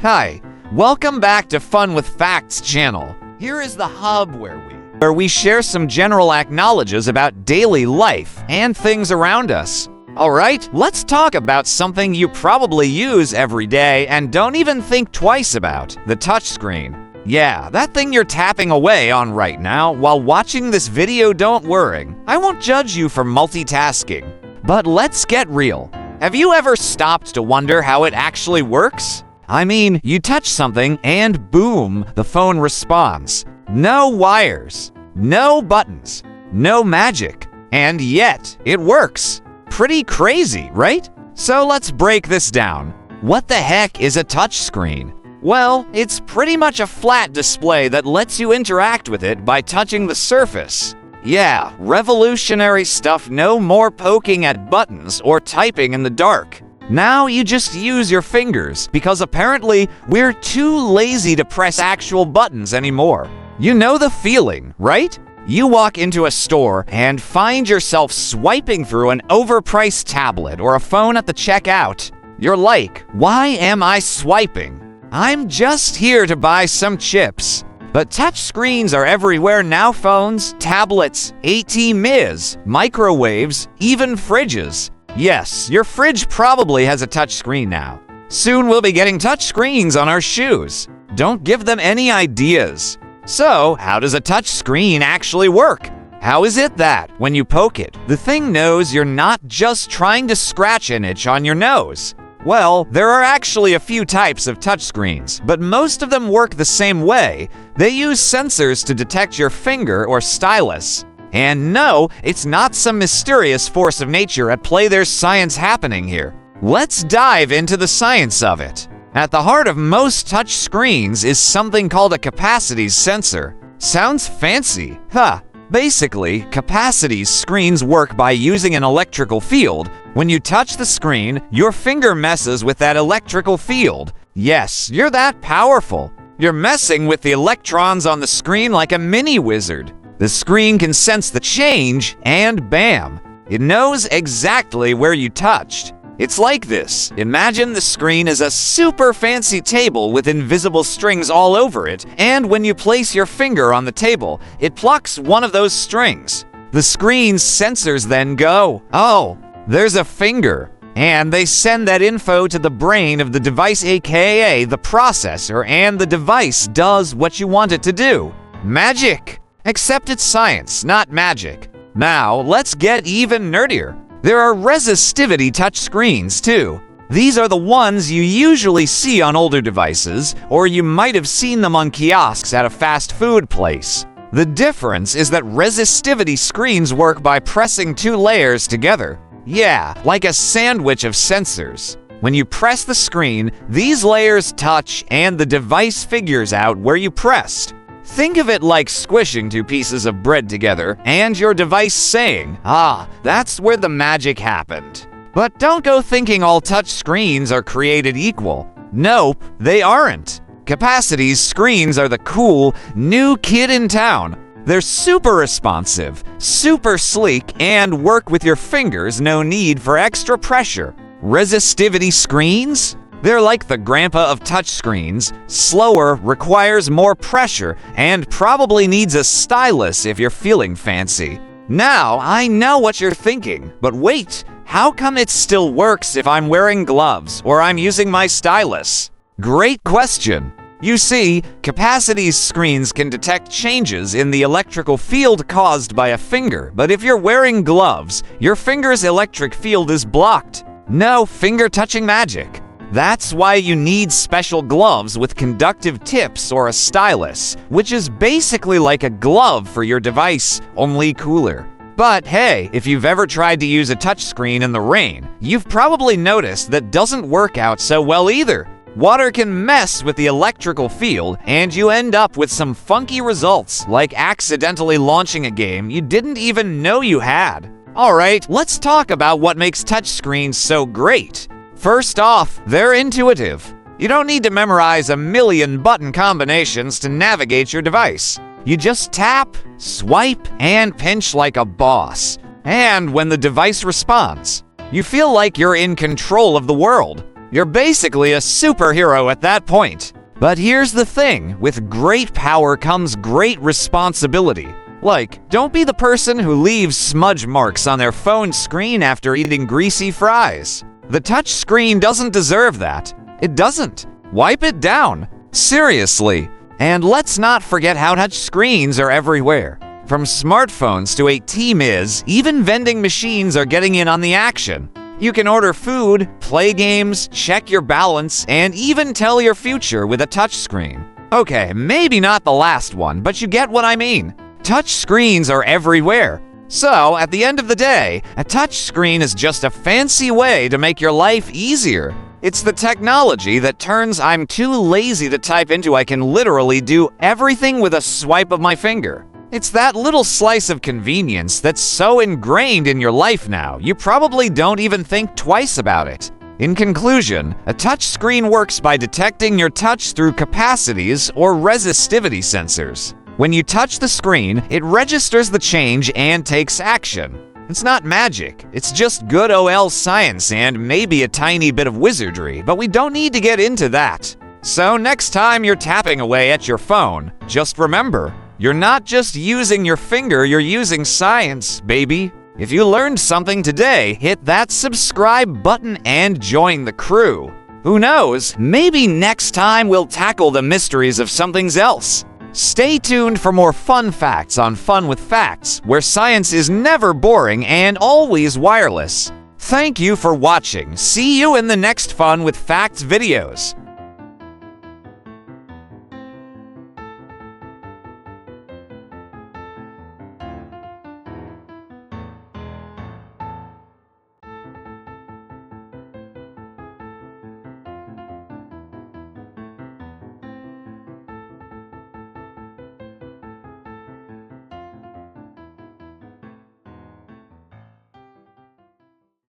Hi, welcome back to Fun with Facts channel. Here is the hub where we share some general knowledges about daily life and things around us. Alright, let's talk about something you probably use every day and don't even think twice about, the touchscreen. Yeah, that thing you're tapping away on right now while watching this video. Don't worry, I won't judge you for multitasking. But let's get real. Have you ever stopped to wonder how it actually works? I mean, you touch something and boom, the phone responds. No wires, no buttons, no magic, and yet it works. Pretty crazy, right? So let's break this down. What the heck is a touchscreen? Well, it's pretty much a flat display that lets you interact with it by touching the surface. Yeah, revolutionary stuff. No more poking at buttons or typing in the dark. Now you just use your fingers because apparently we're too lazy to press actual buttons anymore. You know the feeling, right? You walk into a store and find yourself swiping through an overpriced tablet or a phone at the checkout. You're like, why am I swiping? I'm just here to buy some chips. But touchscreens are everywhere now. Phones, tablets, ATMs, microwaves, even fridges. Yes, your fridge probably has a touchscreen now. Soon we'll be getting touchscreens on our shoes. Don't give them any ideas. So, how does a touchscreen actually work? How is it that, when you poke it, the thing knows you're not just trying to scratch an itch on your nose? Well, there are actually a few types of touchscreens, but most of them work the same way. They use sensors to detect your finger or stylus. And no, it's not some mysterious force of nature at play. There's science happening here. Let's dive into the science of it. At the heart of most touch screens is something called a capacitive sensor. Sounds fancy, huh? Basically, capacitive screens work by using an electrical field. When you touch the screen, your finger messes with that electrical field. Yes, you're that powerful. You're messing with the electrons on the screen like a mini wizard. The screen can sense the change, and bam, it knows exactly where you touched. It's like this. Imagine the screen is a super fancy table with invisible strings all over it, and when you place your finger on the table, it plucks one of those strings. The screen's sensors then go, oh, there's a finger, and they send that info to the brain of the device, aka the processor, and the device does what you want it to do. Magic! Except it's science, not magic. Now, let's get even nerdier. There are resistivity touchscreens too. These are the ones you usually see on older devices, or you might have seen them on kiosks at a fast food place. The difference is that resistivity screens work by pressing two layers together. Yeah, like a sandwich of sensors. When you press the screen, these layers touch and the device figures out where you pressed. Think of it like squishing two pieces of bread together and your device saying, ah, that's where the magic happened. But don't go thinking all touch screens are created equal. Nope, they aren't. Capacitive screens are the cool, new kid in town. They're super responsive, super sleek, and work with your fingers, no need for extra pressure. Resistivity screens? They're like the grandpa of touchscreens, slower, requires more pressure, and probably needs a stylus if you're feeling fancy. Now, I know what you're thinking, but wait, how come it still works if I'm wearing gloves or I'm using my stylus? Great question. You see, capacitive screens can detect changes in the electrical field caused by a finger, but if you're wearing gloves, your finger's electric field is blocked. No finger-touching magic. That's why you need special gloves with conductive tips or a stylus, which is basically like a glove for your device, only cooler. But hey, if you've ever tried to use a touchscreen in the rain, you've probably noticed that doesn't work out so well either. Water can mess with the electrical field, and you end up with some funky results, like accidentally launching a game you didn't even know you had. Alright, let's talk about what makes touchscreens so great. First off, they're intuitive. You don't need to memorize a million button combinations to navigate your device. You just tap, swipe, and pinch like a boss. And when the device responds, you feel like you're in control of the world. You're basically a superhero at that point. But here's the thing, with great power comes great responsibility. Like, don't be the person who leaves smudge marks on their phone screen after eating greasy fries. The touch screen doesn't deserve that. It doesn't. Wipe it down. Seriously. And let's not forget how touch screens are everywhere. From smartphones to ATMs, even vending machines are getting in on the action. You can order food, play games, check your balance, and even tell your future with a touchscreen. Okay, maybe not the last one, but you get what I mean. Touch screens are everywhere. So, at the end of the day, a touch screen is just a fancy way to make your life easier. It's the technology that turns I'm too lazy to type into I can literally do everything with a swipe of my finger. It's that little slice of convenience that's so ingrained in your life now, you probably don't even think twice about it. In conclusion, a touch screen works by detecting your touch through capacities or resistivity sensors. When you touch the screen, it registers the change and takes action. It's not magic, it's just good OL science and maybe a tiny bit of wizardry, but we don't need to get into that. So next time you're tapping away at your phone, just remember, you're not just using your finger, you're using science, baby. If you learned something today, hit that subscribe button and join the crew. Who knows, maybe next time we'll tackle the mysteries of something else. Stay tuned for more fun facts on Fun with Facts, where science is never boring and always wireless. Thank you for watching. See you in the next Fun with Facts videos.